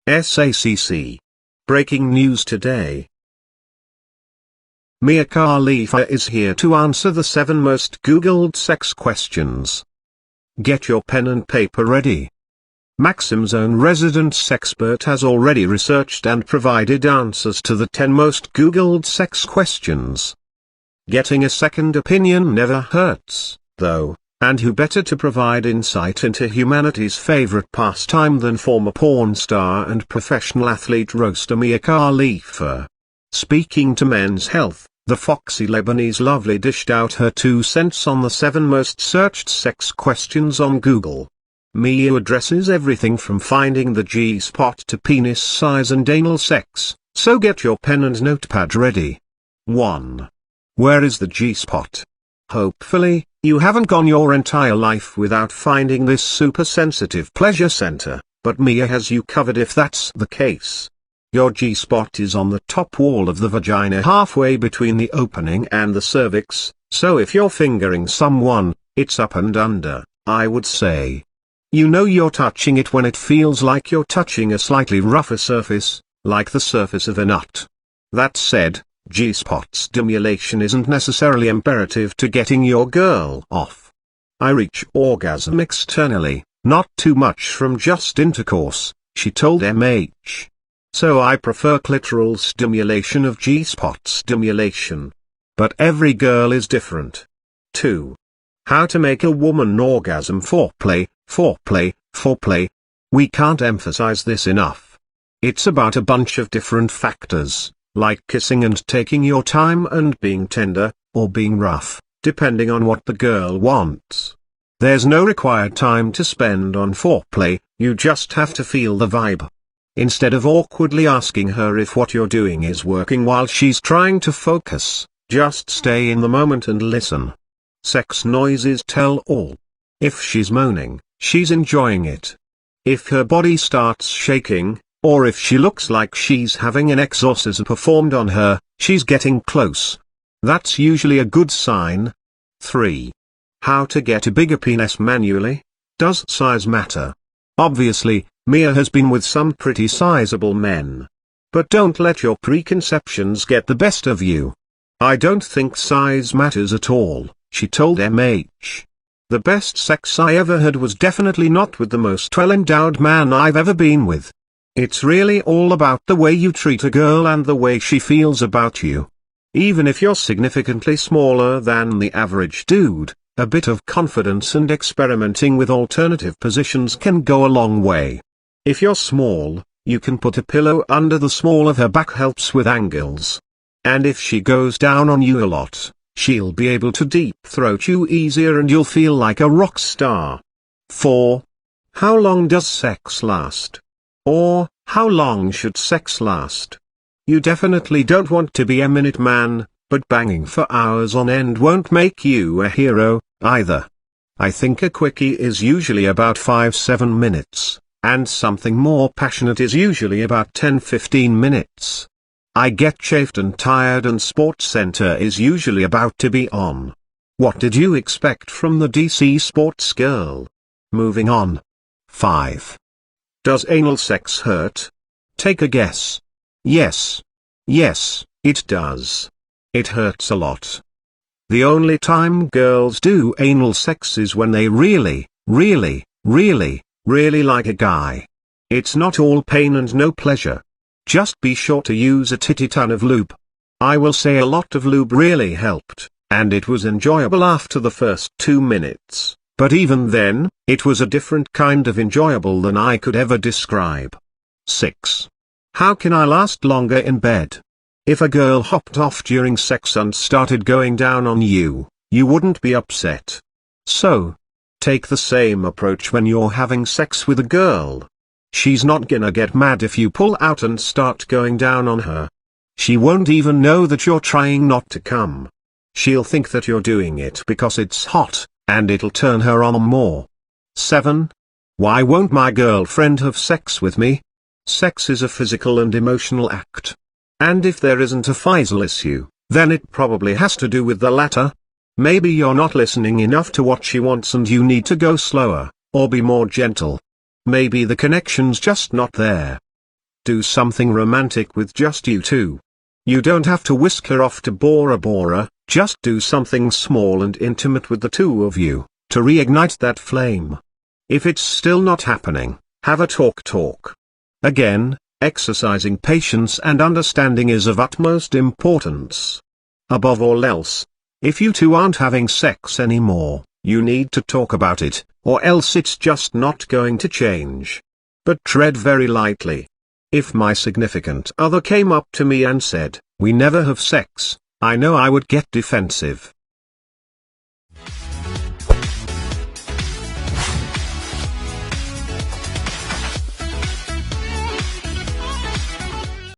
SACC. Breaking news today. Mia Khalifa is here to answer the 7 most Googled sex questions. Get your pen and paper ready. Maxim's own resident sexpert has already researched and provided answers to the 10 most Googled sex questions. Getting a second opinion never hurts, though, and who better to provide insight into humanity's favorite pastime than former porn star and professional athlete roaster Mia Khalifa. Speaking to Men's Health, the foxy Lebanese lovely dished out her 2 cents on the 7 most searched sex questions on Google. Mia addresses everything from finding the G-spot to penis size and anal sex, so get your pen and notepad ready. 1. Where is the G-spot? Hopefully, you haven't gone your entire life without finding this super sensitive pleasure center, but Mia has you covered if that's the case. Your G-spot is on the top wall of the vagina halfway between the opening and the cervix, so if you're fingering someone, it's up and under, I would say. You know you're touching it when it feels like you're touching a slightly rougher surface, like the surface of a nut. That said, G-spot stimulation isn't necessarily imperative to getting your girl off. I reach orgasm externally, not too much from just intercourse, she told MH. So I prefer clitoral stimulation of G-spot stimulation. But every girl is different. 2. How to make a woman orgasm. Foreplay, foreplay, foreplay. We can't emphasize this enough. It's about a bunch of different factors, like kissing and taking your time and being tender, or being rough, depending on what the girl wants. There's no required time to spend on foreplay, you just have to feel the vibe. Instead of awkwardly asking her if what you're doing is working while she's trying to focus, just stay in the moment and listen. Sex noises tell all. If she's moaning, she's enjoying it. If her body starts shaking, or if she looks like she's having an exorcism performed on her, she's getting close. That's usually a good sign. 3. How to get a bigger penis manually? Does size matter? Obviously, Mia has been with some pretty sizable men. But don't let your preconceptions get the best of you. I don't think size matters at all, she told MH. The best sex I ever had was definitely not with the most well-endowed man I've ever been with. It's really all about the way you treat a girl and the way she feels about you. Even if you're significantly smaller than the average dude, a bit of confidence and experimenting with alternative positions can go a long way. If you're small, you can put a pillow under the small of her back, helps with angles. And if she goes down on you a lot, she'll be able to deep throat you easier and you'll feel like a rock star. 4. How long does sex last? Or, how long should sex last? You definitely don't want to be a minute man, but banging for hours on end won't make you a hero, either. I think a quickie is usually about 5-7 minutes, and something more passionate is usually about 10-15 minutes. I get chafed and tired and Sports Center is usually about to be on. What did you expect from the DC sports girl? Moving on. 5. Does anal sex hurt? Take a guess. Yes. Yes, it does. It hurts a lot. The only time girls do anal sex is when they really, really, really, really like a guy. It's not all pain and no pleasure. Just be sure to use a titty ton of lube. I will say a lot of lube really helped, and it was enjoyable after the first 2 minutes, but even then, it was a different kind of enjoyable than I could ever describe. 6. How can I last longer in bed? If a girl hopped off during sex and started going down on you, you wouldn't be upset. So, take the same approach when you're having sex with a girl. She's not gonna get mad if you pull out and start going down on her. She won't even know that you're trying not to come. She'll think that you're doing it because it's hot, and it'll turn her on more. 7. Why won't my girlfriend have sex with me? Sex is a physical and emotional act. And if there isn't a physical issue, then it probably has to do with the latter. Maybe you're not listening enough to what she wants and you need to go slower, or be more gentle. Maybe the connection's just not there. Do something romantic with just you two. You don't have to whisk her off to Bora Bora, just do something small and intimate with the two of you, to reignite that flame. If it's still not happening, have a talk. Again, exercising patience and understanding is of utmost importance. Above all else, if you two aren't having sex anymore, you need to talk about it, or else it's just not going to change. But tread very lightly. If my significant other came up to me and said, "We never have sex," I know I would get defensive.